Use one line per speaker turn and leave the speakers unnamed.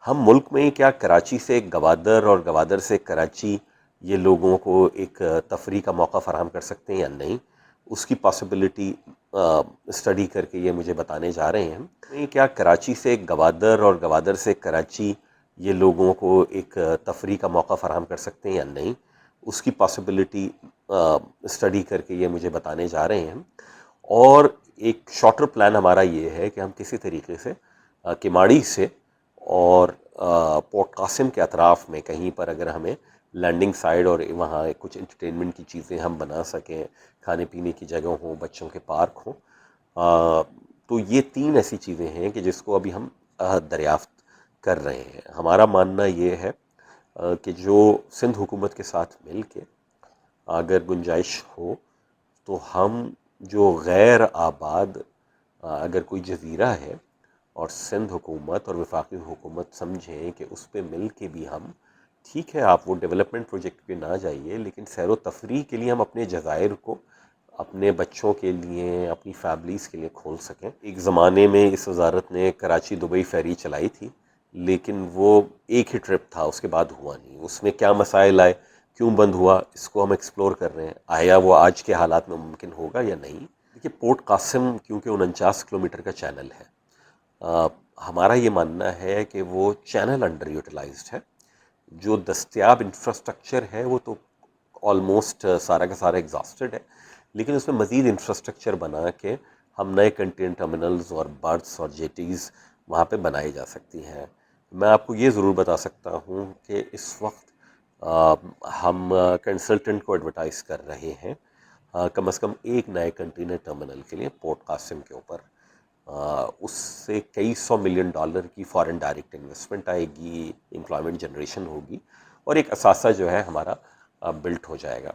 ہم ملک میں کیا کراچی سے گوادر اور گوادر سے کراچی یہ لوگوں کو ایک تفریح کا موقع فراہم کر سکتے ہیں یا نہیں، اس کی پاسبلٹی اسٹڈی کر کے یہ مجھے بتانے جا رہے ہیں۔ کیا کراچی سے گوادر اور گوادر سے کراچی یہ لوگوں کو ایک تفریح کا موقع فراہم کر سکتے ہیں یا نہیں، اس کی پاسبلٹی اسٹڈی کر کے یہ مجھے بتانے جا رہے ہیں۔ اور ایک شارٹر پلان ہمارا یہ ہے کہ ہم کسی طریقے سے کماڑی سے اور پورٹ قاسم کے اطراف میں کہیں پر اگر ہمیں لینڈنگ سائڈ اور وہاں کچھ انٹرٹینمنٹ کی چیزیں ہم بنا سکیں، کھانے پینے کی جگہ ہوں، بچوں کے پارک ہوں، تو یہ 3 ایسی چیزیں ہیں کہ جس کو ابھی ہم دریافت کر رہے ہیں۔ ہمارا ماننا یہ ہے کہ جو سندھ حکومت کے ساتھ مل کے اگر گنجائش ہو تو ہم جو غیر آباد اگر کوئی جزیرہ ہے اور سندھ حکومت اور وفاقی حکومت سمجھیں کہ اس پہ مل کے بھی ہم، ٹھیک ہے آپ وہ ڈیولپمنٹ پروجیکٹ پہ نہ جائیے، لیکن سیر و تفریح کے لیے ہم اپنے جزائر کو اپنے بچوں کے لیے، اپنی فیملیز کے لیے کھول سکیں۔ ایک زمانے میں اس وزارت نے کراچی دبئی فیری چلائی تھی، لیکن وہ ایک ہی ٹرپ تھا، اس کے بعد ہوا نہیں۔ اس میں کیا مسائل آئے، کیوں بند ہوا، اس کو ہم ایکسپلور کر رہے ہیں۔ آیا وہ آج کے حالات میں ممکن ہوگا یا نہیں؟ دیکھیے پورٹ قاسم کیونکہ 49 کلومیٹر کا چینل ہے، ہمارا یہ ماننا ہے کہ وہ چینل انڈر یوٹیلائزڈ ہے۔ جو دستیاب انفراسٹرکچر ہے وہ تو آلموسٹ سارا کا سارا ایگزاسٹڈ ہے، لیکن اس میں مزید انفراسٹرکچر بنا کے ہم نئے کنٹینر ٹرمینلز اور برتھس اور جیٹیز وہاں پہ بنائی جا سکتی ہیں۔ میں آپ کو یہ ضرور بتا سکتا ہوں کہ اس وقت ہم کنسلٹنٹ کو ایڈورٹائز کر رہے ہیں کم از کم ایک نئے کنٹینر ٹرمینل کے لیے پورٹ قاسم کے اوپر۔ اس سے کئی $100 ملین کی فارن ڈائریکٹ انویسٹمنٹ آئے گی، امپلائمنٹ جنریشن ہوگی اور ایک اثاثہ جو ہے ہمارا بلٹ ہو جائے گا۔